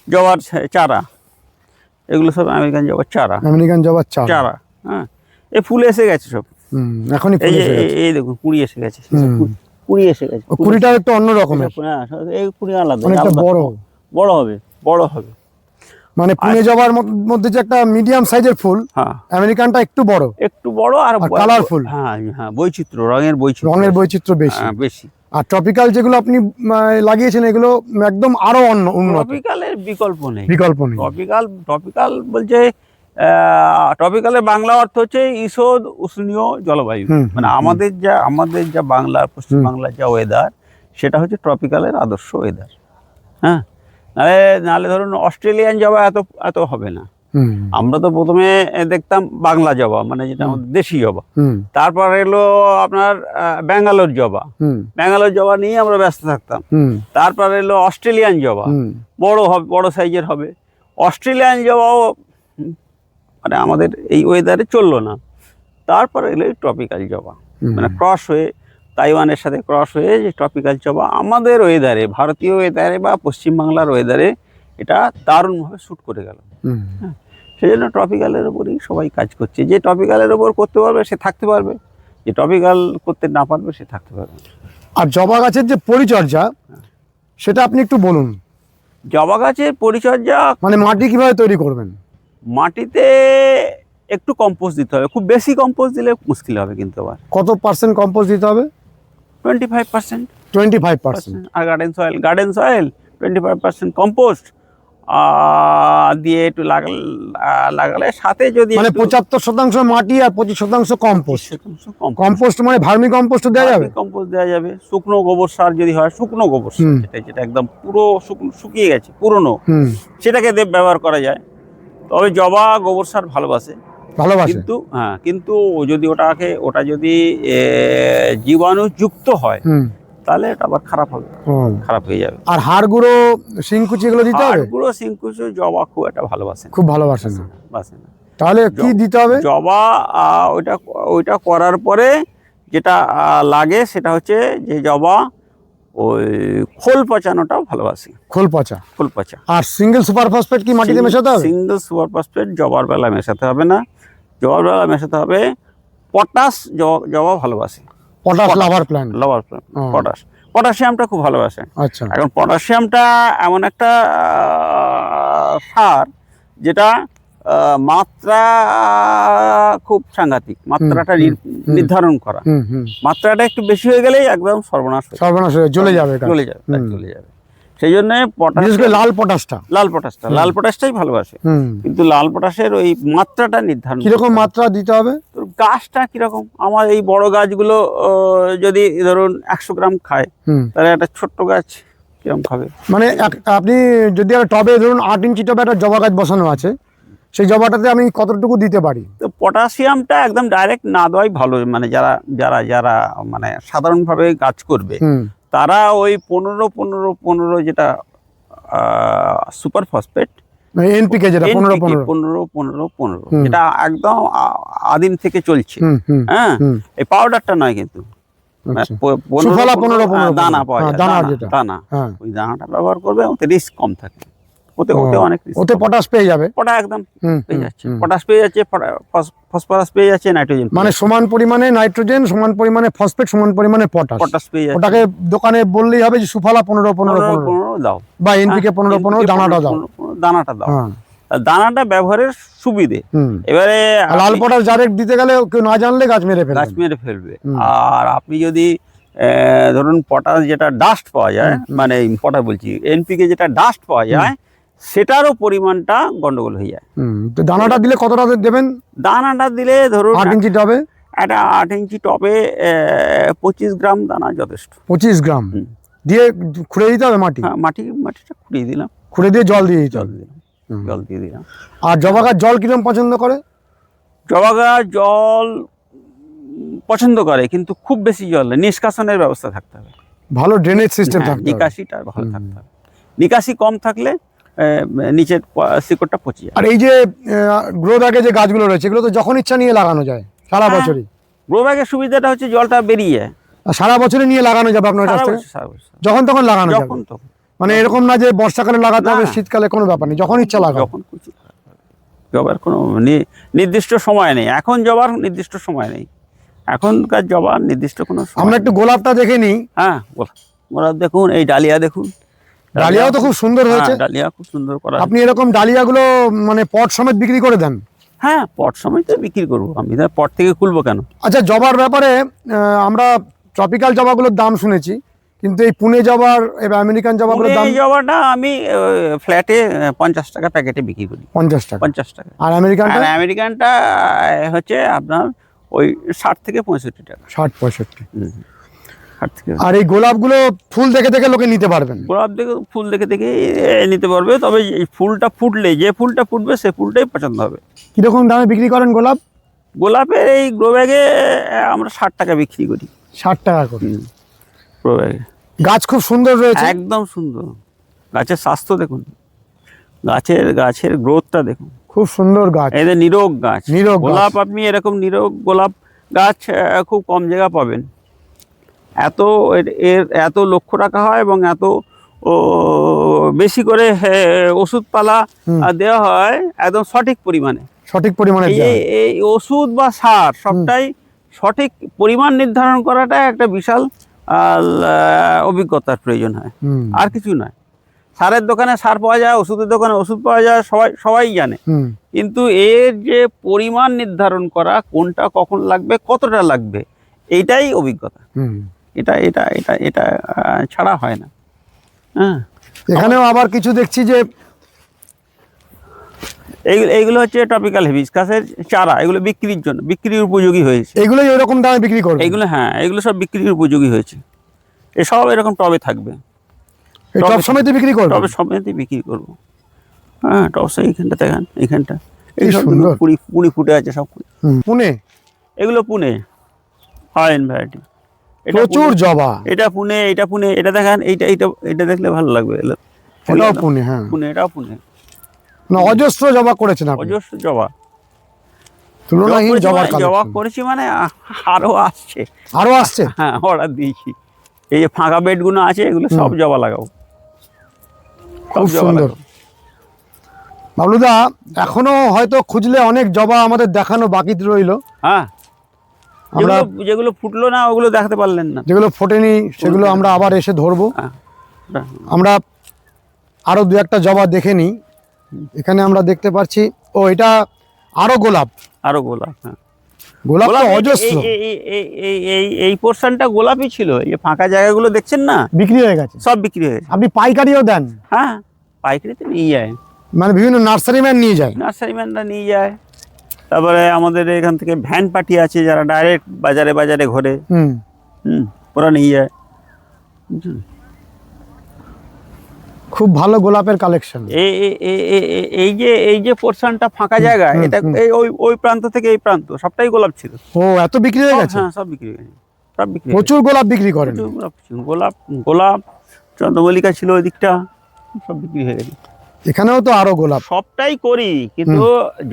জবার চারা, এগুলো সব আমেরিকান জবার চারা। হ্যাঁ, এই ফুল এসে গেছে সব, এখনই এই দেখুন কুড়ি এসে গেছে, কুড়িটা একটু অন্য রকমের। হ্যাঁ, এই কুড়ি আলাদা, বড় হবে। মানে পুনে জবার মধ্যে যে একটা মিডিয়াম সাইজের ফুল, হ্যাঁ আমেরিকানটা একটু বড় আর কালারফুল। হ্যাঁ হ্যাঁ, বৈচিত্র্য, রঙের বৈচিত্র্য বেশি। বেশি। আর ট্রপিক্যাল যেগুলো আপনি লাগিয়েছেন এগুলো একদম আরো উন্নত। ট্রপিক্যালের বিকল্প নেই। ট্রপিক্যাল বলছে, ট্রপিক্যালের বাংলা অর্থ হচ্ছে ঈষদ উষ্ণীয় জলবায়ু। মানে আমাদের যা বাংলা, পশ্চিম বাংলার যা ওয়েদার, সেটা হচ্ছে ট্রপিক্যালের আদর্শ ওয়েদার। হ্যাঁ, নাহলে ধরুন অস্ট্রেলিয়ান জবা এত হবে না। আমরা তো প্রথমে দেখতাম বাংলা জবা, মানে যেটা আমাদের দেশি জবা। তারপর এলো আপনার ব্যাঙ্গালোর জবা নিয়ে আমরা ব্যস্ত থাকতাম। তারপর এলো অস্ট্রেলিয়ান জবা, বড় সাইজের হবে। অস্ট্রেলিয়ান জবাও মানে আমাদের এই ওয়েদারে চললো না। তারপরে এলো ট্রপিক্যাল জবা, মানে ক্রস হয়ে, তাইওয়ানের সাথে ক্রস হয়ে যে ট্রপিক্যাল জবা আমাদের ওয়েদারে, ভারতীয় ওয়েদারে বা পশ্চিমবাংলার ওয়েদারে এটা দারুণভাবে শ্যুট করে গেল। সেই জন্য ট্রপিক্যালের ওপরই সবাই কাজ করছে। যে ট্রপিক্যালের ওপর করতে পারবে সে থাকতে পারবে, যে ট্রপিক্যাল করতে না পারবে সে থাকতে পারবে। আর জবা গাছের যে পরিচর্যা, সেটা আপনি একটু বলুন। জবা গাছের পরিচর্যা মানে মাটি কিভাবে তৈরি করবেন? মাটিতে একটু কম্পোস্ট দিতে হবে। খুব বেশি কম্পোস্ট দিলে মুশকিল হবে, কিন্তু আবার কত পার্সেন্ট কম্পোস্ট দিতে হবে? 25%। 25%। আর গার্ডেন সয়েল 25% কম্পোস্ট দিয়ে একটু লাগালে, সাথে যদি মানে 75% মাটি আর 25% কম্পোস্ট। কম্পোস্ট মানে ভার্মি কম্পোস্ট দেওয়া যাবে? কম্পোস্ট দেওয়া যাবে। শুকনো গোবর সার যদি হয়, শুকনো গোবর সার, যেটা একদম পুরো শুকিয়ে গেছে, পুরনো, সেটাকে ব্যবহার করা যায়। তবে জবা গোবর সার ভালোবাসে, কিন্তু কিন্তু যদি ওটা যদি জীবাণুযুক্ত হয়, তাহলে এটা আবার খারাপ হয়ে যাবে। আর হাড় গুঁড়ো, শিংকুচি এগুলো দিতে হবে? হাড় গুঁড়ো, শিংকুচি জবা খুব একটা ভালোবাসে না। তাহলে কি দিতে হবে? জবা ওইটা করার পরে যেটা লাগে সেটা হচ্ছে যে জবা ওই খোল পচানোটা ভালোবাসে। খোল পচা। আর সিঙ্গেল সুপার ফসফেট কি মাটিতে মেশাতে হবে? সিঙ্গেল সুপার ফসফেট জবার বেলা মেশাতে হবে না। জবার বেলা মেশাতে হবে পটাশ। জবা ভালোবাসে পটাশ, লাভার প্ল্যান্ট পটাশ। পটাশিয়ামটা খুব ভালোবাসে। আচ্ছা। এখন পটাশিয়ামটা এমন একটা সার যেটা মাত্রা খুব সাংঘাতিক। মাত্রাটা নির্ধারণ করা, মাত্রাটা একটু বেশি হয়ে গেলেই একদম সর্বনাশ হয়ে চলে যাবে। সেই জন্য লাল পটাশটাই ভালোবাসে। কিন্তু লাল পটাশের ওই মাত্রাটা নির্ধারণ, কিরকম মাত্রা দিতে হবে? গাছটা কিরকম, আমার এই বড় গাছগুলো যদি ধরুন 100 গ্রাম খায়, তাহলে একটা ছোট্ট গাছ কিরকম খাবে? মানে আপনি যদি একটা টবে ধরুন 8 ইঞ্চি টবে একটা জবা গাছ বসানো আছে, সেই জবাটাতে আমি কতটুকু দিতে পারি? তো পটাশিয়ামটা একদম ডাইরেক্ট না দেওয়াই ভালো। মানে যারা মানে সাধারণভাবে গাছ করবে, তারা ওই 15 যেটা সুপার ফসফেট, এনপিকে যেটা 15 যেটা একদম আদিম থেকে চলছে। হ্যাঁ, এই পাউডারটা নয়, কিন্তু দানা পাওয়া যায়, দানা, ওই দানাটা ব্যবহার করবে। ওতে রিস্ক কম থাকে, ওতে পটাশ পেয়ে যাবে, একদম পেয়ে যাচ্ছে, পটাশ পেয়ে যাচ্ছে, ফসফরাস পেয়ে যাচ্ছে, নাইট্রোজেন, মানে সমান পরিমাণে নাইট্রোজেন, সমান পরিমাণে ফসফেট, সমান পরিমাণে পটাশ পেয়ে যাচ্ছে। ওটাকে দোকানে বললেই হবে যে সুফলা 15 দাও, বা এনপিকে 15 দানাটা দাও। দানাটা ব্যবহারের সুবিধে। এবারে লাল পটাশ ডাইরেক্ট দিতে গেলে কেউ না জানলে গাছ মেরে ফেলবে। আর আপনি যদি ধরুন পটাশ যেটা ডাস্ট পাওয়া যায়, মানে পটাশ বলছি, এনপিকে যেটা ডাস্ট পাওয়া যায়, সেটারও পরিমাণটা গন্ডগোল হয়ে যায়। তো দানাটা দিলে কতটা দেবেন? দানাটা দিলে ধরুন 8 ইঞ্চি টবে, একটা 8 ইঞ্চি টবে 25 গ্রাম দানা যথেষ্ট। 25 গ্রাম দিয়ে খুঁড়ে দিতে হবে মাটি? হ্যাঁ, মাটিটা খুঁড়িয়ে দিলাম, খুঁড়ে দিয়ে জল দিয়ে দিলাম। আর জবা গাছ জল কিরকম পছন্দ করে? জবা গাছ জল পছন্দ করে, কিন্তু খুব বেশি জল নেই। নিষ্কাশনের ব্যবস্থা থাকতে হবে, ভালো ড্রেনেজ সিস্টেম থাকতে হবে, নিকাশিটা ভালো থাকতে হবে। নিকাশি কম থাকলে নিচের শিকড়টা পচে যায়। আর এই যে গ্রো ব্যাগে যে গাছগুলো রয়েছে, এগুলো তো যখন ইচ্ছা নিয়ে লাগানো যায় সারা বছরই। গ্রো ব্যাগের সুবিধাটা হচ্ছে জলটা বেরিয়ে যায়, সারা বছরই নিয়ে লাগানো যাবে আপনার কাছ থেকে, যখন তখন লাগানো যাবে। মানে এরকম না যে বর্ষাকালে লাগাতে হবে, শীতকালে, কোনো ব্যাপার নেই, যখন ইচ্ছা লাগাও। জবার কোনো নির্দিষ্ট সময় নেই। এখন জবার নির্দিষ্ট সময় নেই, এখনকার জবার নির্দিষ্ট কোনো সময়। আমরা একটু গোলাপটা দেখে নিই। হ্যাঁ, গোলাপ দেখুন, এই ডালিয়া দেখুন, ডালিয়াও তো খুব সুন্দর হয়েছে। ডালিয়া খুব সুন্দর করা। আপনি এরকম ডালিয়াগুলো মানে পট সমেত বিক্রি করে দেন? হ্যাঁ, পট সময় তো বিক্রি করবো আমি, পট থেকে খুলবো কেন। আচ্ছা, জবার ব্যাপারে আমরা ট্রপিক্যাল জবাগুলোর দাম শুনেছি, কিন্তু এই পুনে জবার এবার আমেরিকান জবাগুলোর দাম? জবাটা আমি ফ্ল্যাটে 50 টাকা প্যাকেটে বিক্রি করি। 50 টাকা? 50 টাকা। আর আমেরিকানটা হচ্ছে আপনার ওই 60 থেকে 65 টাকা। 60-65। 60 থেকে। আর এই গোলাপগুলো ফুল দেখে দেখে লোকে নিতে পারবেন? গোলাপ দেখে ফুল দেখে দেখে নিতে পারবে, তবে এই ফুলটা ফুটলে, যে ফুলটা ফুটবে সে ফুলটাই পছন্দ হবে। কিরকম দামে বিক্রি করেন গোলাপ? গোলাপের এই গ্রো ব্যাগে আমরা 60 টাকা বিক্রি করি। 60 টাকা করে গ্রো ব্যাগে। গাছ খুব সুন্দর রয়েছে, একদম সুন্দর। গাছের স্বাস্থ্য দেখুন, গাছের গ্রোথটা দেখুন, খুব সুন্দর গাছ। এদের নিরোগ গাছ। নিরোগ গোলাপ আপনি এরকম নিরোগ গোলাপ গাছ খুব কম জায়গা পাবেন। এত লক্ষ্য রাখা হয় এবং এত বেশি করে ওষুধপালা দেওয়া হয় একদম সঠিক পরিমাণে। এই ওষুধ বা সার সবটাই সঠিক পরিমাণ নির্ধারণ করাটা একটা বিশাল অভিজ্ঞতার প্রয়োজন হয়, আর কিছু নয়। সারের দোকানে সার পাওয়া যায়, ওষুধের দোকানে ওষুধ পাওয়া যায়, সবাই জানে, কিন্তু এর যে পরিমাণ নির্ধারণ করা, কোনটা কখন লাগবে, কতটা লাগবে, এইটাই অভিজ্ঞতা। এটা এটা এটা এটা ছাড়া হয় না। হ্যাঁ, এখানেও আবার কিছু দেখছি যে এইগুলো হচ্ছে ট্রপিক্যাল হিবিস্কাসের চারা। এগুলো বিক্রির জন্য, বিক্রির উপযোগী হয়েছে। এগুলো এরকম দামে বিক্রি করবে? এগুলো হ্যাঁ, এগুলো সব বিক্রির উপযোগী হয়েছে। এসব এরকম টবে থাকবে। টব সমেত বিক্রি করবে? টবে সমেত বিক্রি করবো। হ্যাঁ, টব এইখানটা দেখেন, এইখানটা এই সব পুনি ফুটে আছে সব। পুনে? এগুলো পুনে হাইন ভ্যারাইটি। প্রচুর জবা। এটা পুনে, এটা পুনে। এটা দেখেন, এটা দেখলে ভালো লাগবে। এটাও পুনে? হ্যাঁ, পুনে, এটাও পুনে। না, অজস্র জবা করেছেন আপনি? অজস্র জবা, তুলনাহীন জবা করেছি, মানে আরো আসছে। আরো আসছে? হ্যাঁ, অর্ডার দিয়েছি। এই যে ফাঁকা বেডগুলো আছে, এগুলো সব জবা লাগাবো। খুব সুন্দর। বাবলুদা, এখনো হয়তো খুঁজলে অনেক জবা আমাদের দেখানো বাকি রইল। হ্যাঁ, যেগুলো ফুটলো না ওগুলো দেখাতে পারলেন না। যেগুলো ফোটেনি সেগুলো আমরা আবার এসে ধরবো। আমরা আরো দু একটা জবা দেখে নিই। এখানে আমরা দেখতে পাচ্ছি, ও এটা আরো গোলাপ। হ্যাঁ, গোলাপ তো অজস্র। এই পোরশনটা গোলাপই ছিল। এই ফাঁকা জায়গাগুলো দেখছেন না, বিক্রি হয়ে গেছে? সব বিক্রি হয়ে গেছে। আপনি পাইকারিও দেন? হ্যাঁ, পাইকারিতে নিয়ে যায়, মানে বিভিন্ন নার্সারি ম্যান নিয়ে যায়? নার্সারি ম্যানরা নিয়ে যায়। তারপরে আমাদের এখান থেকে ভ্যান পার্টি আছে, যারা ডাইরেক্ট বাজারে ঘোরে, ওরা নিয়ে যায়। খুব ভালো গোলাপের কালেকশন। এই যে পোরশনটা ফাঁকা জায়গা, এটা ওই প্রান্ত থেকে এই প্রান্ত সবটাই গোলাপ ছিল। ও, এত বিক্রি হয়ে গেছে? হ্যাঁ, সব বিক্রি হয়ে গেছে। সব বিক্রি। প্রচুর গোলাপ বিক্রি করেন? গোলাপ চন্দ্রমল্লিকা ছিল ওই দিকটা, সব বিক্রি হয়ে গেছে। এখানেও তো আরো গোলাপ? সবটাই করি, কিন্তু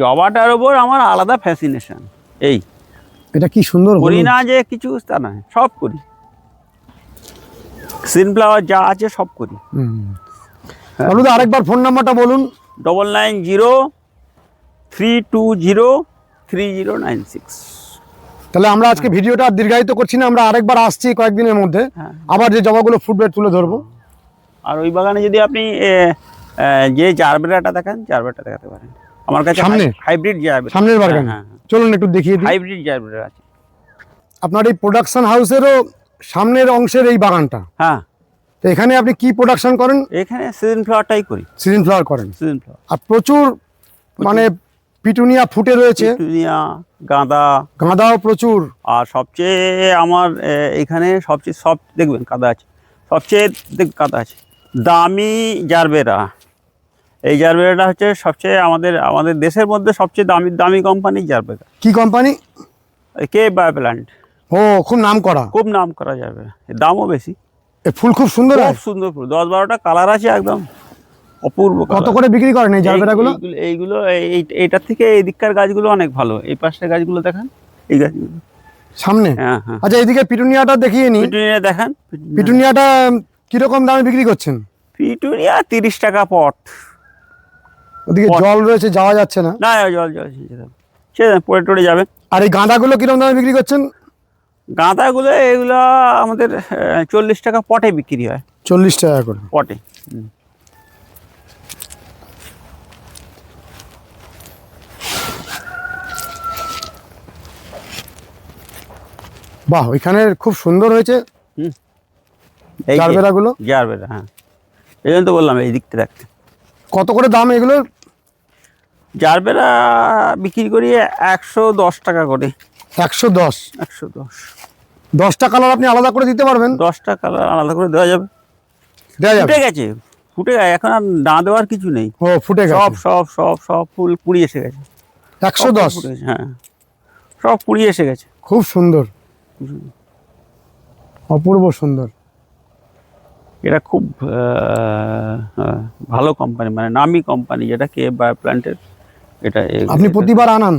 জবাটার উপর আমার আলাদা ফ্যাসিনেশন। এটা কি সুন্দর! করি না যে কিছু, তা নয়, সব করি। সিনফ্লাওয়ার যা আছে সব করি। আরেকবার ফোন নাম্বারটা বলুন। 9903203096। তাহলে আমরা আজকে ভিডিওটা আর দীর্ঘায়িত করছি না, আমরা আরেকবার আসছি কয়েকদিনের মধ্যে, আবার যে জবাগুলো ফুটবে তুলে ধরবো। আর ওই বাগানে যদি আপনি যে জারবেরাটা দেখেন, জারবেরাটা দেখাতে পারেন আমার কাছে। হাইব্রিড জারবেরা সামনের বাগানে? চলুন একটু দেখিয়ে দিই। হাইব্রিড জারবেরা আছে আপনার এই প্রোডাকশন হাউসেরও সামনের অংশের এই বাগানটা। হ্যাঁ, তো এখানে আপনি কি প্রোডাকশন করেন? এখানে সিজন ফ্লাওয়ারটাই করি। সিজন ফ্লাওয়ার করেন? Season flower. আর প্রচুর মানে পিটুনিয়া ফুটে রয়েছে? পিটুনিয়া, গাঁদাও প্রচুর। আর সবচেয়ে আমার এখানে সবচেয়ে সব দেখবেন কাদা আছে, সবচেয়ে কাদা আছে দামি জারবেরা। এই জারবেরাটা হচ্ছে সবচেয়ে আমাদের দেশের মধ্যে সবচেয়ে দামি কোম্পানির জারবেরা। কি কোম্পানি? কে বায়োপ্ল্যান্ট। ও, খুব নাম করা জারবেরা। দামও বেশি। ফুল খুব সুন্দর, খুব সুন্দর ফুল, 10-12টা কালার আছে, একদম অপূর্ব। কত করে বিক্রি করেন এই জারবেরাগুলো? এইগুলো এইটার থেকে এই দিককার গাছগুলো অনেক ভালো। এই পাশের গাছগুলো দেখেন, এই গাছগুলো সামনে। হ্যাঁ। আচ্ছা, এইদিকে পিটুনিয়াটা দেখিয়ে নি। পিটুনিয়া দেখেন। পিটুনিয়াটা কিরকম দামে বিক্রি করছেন? পিটুনিয়া 30 টাকা পট। ওদিকে জল রয়েছে, যাওয়া যাচ্ছে না? না, জল পড়ে টড়ে যাবে। আর এই গাঁদাগুলো কিরকম দামে বিক্রি করছেন? গাঁদাগুলো এগুলো আমাদের 40 টাকা পটে বিক্রি হয়। 40 টাকা করে পটে। বাহ, এখানে খুব সুন্দর হয়েছে এই জারবেরাগুলো। জারবেরা, হ্যাঁ, এই জন্য তো বললাম এই দিকটা রাখতে। কত করে দাম এগুলো? জারবেরা বিক্রি করি 110 টাকা করে। 110। 110। 10টা কালার আপনি আলাদা করে দিতে পারবেন? 10টা কালার আলাদা করে দেওয়া যাবে। দেওয়া যাবে? ফুটে গেছে, ফুটে গেছে, এখন আর না দেওয়ার কিছু নেই। ও ফুটে গেছে সব সব সব সব ফুল কুড়ি এসে গেছে। 110? হ্যাঁ, সব কুড়ি এসে গেছে। খুব সুন্দর, অপূর্ব সুন্দর। এটা খুব ভালো কোম্পানি, মানে নামি কোম্পানি, যেটা কে বায়ো প্ল্যান্টের। এটা আপনি প্রতিবার আনান?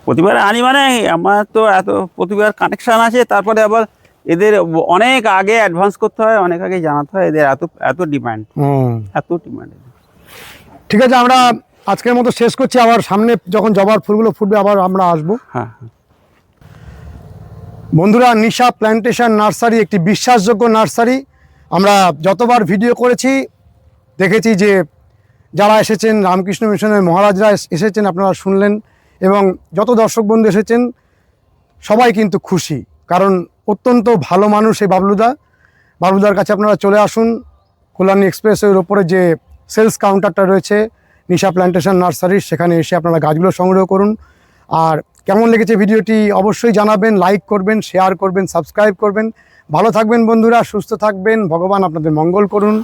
প্রতিবার আনি, মানে আমার তো এত প্রতিবার কানেকশান আছে, তারপরে আবার এদের অনেক আগে অ্যাডভান্স করতে হয়, অনেক আগে জানাতে হয়, এদের এত ডিমান্ড, এত ডিমান্ড। ঠিক আছে, আমরা আজকের মতো শেষ করছি। আবার সামনে যখন জবার ফুলগুলো ফুটবে আবার আমরা আসবো। হ্যাঁ। বন্ধুরা, নিশা প্ল্যান্টেশন নার্সারি একটি বিশ্বাসযোগ্য নার্সারি। আমরা যতবার ভিডিও করেছি দেখেছি যে যারা এসেছেন, রামকৃষ্ণ মিশনের মহারাজরা এসেছেন, আপনারা শুনলেন, এবং যত দর্শক বন্ধু এসেছেন সবাই কিন্তু খুশি, কারণ অত্যন্ত ভালো মানুষ এই বাবলুদার কাছে আপনারা চলে আসুন। কল্যাণী এক্সপ্রেসওয়ের ওপরে যে সেলস কাউন্টারটা রয়েছে নিশা প্ল্যান্টেশন নার্সারির, সেখানে এসে আপনারা গাছগুলো সংগ্রহ করুন। আর কেমন লেগেছে ভিডিওটি অবশ্যই জানাবেন, লাইক করবেন, শেয়ার করবেন, সাবস্ক্রাইব করবেন। ভালো থাকবেন বন্ধুরা, সুস্থ থাকবেন, ভগবান আপনাদের মঙ্গল করুন।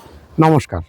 নমস্কার।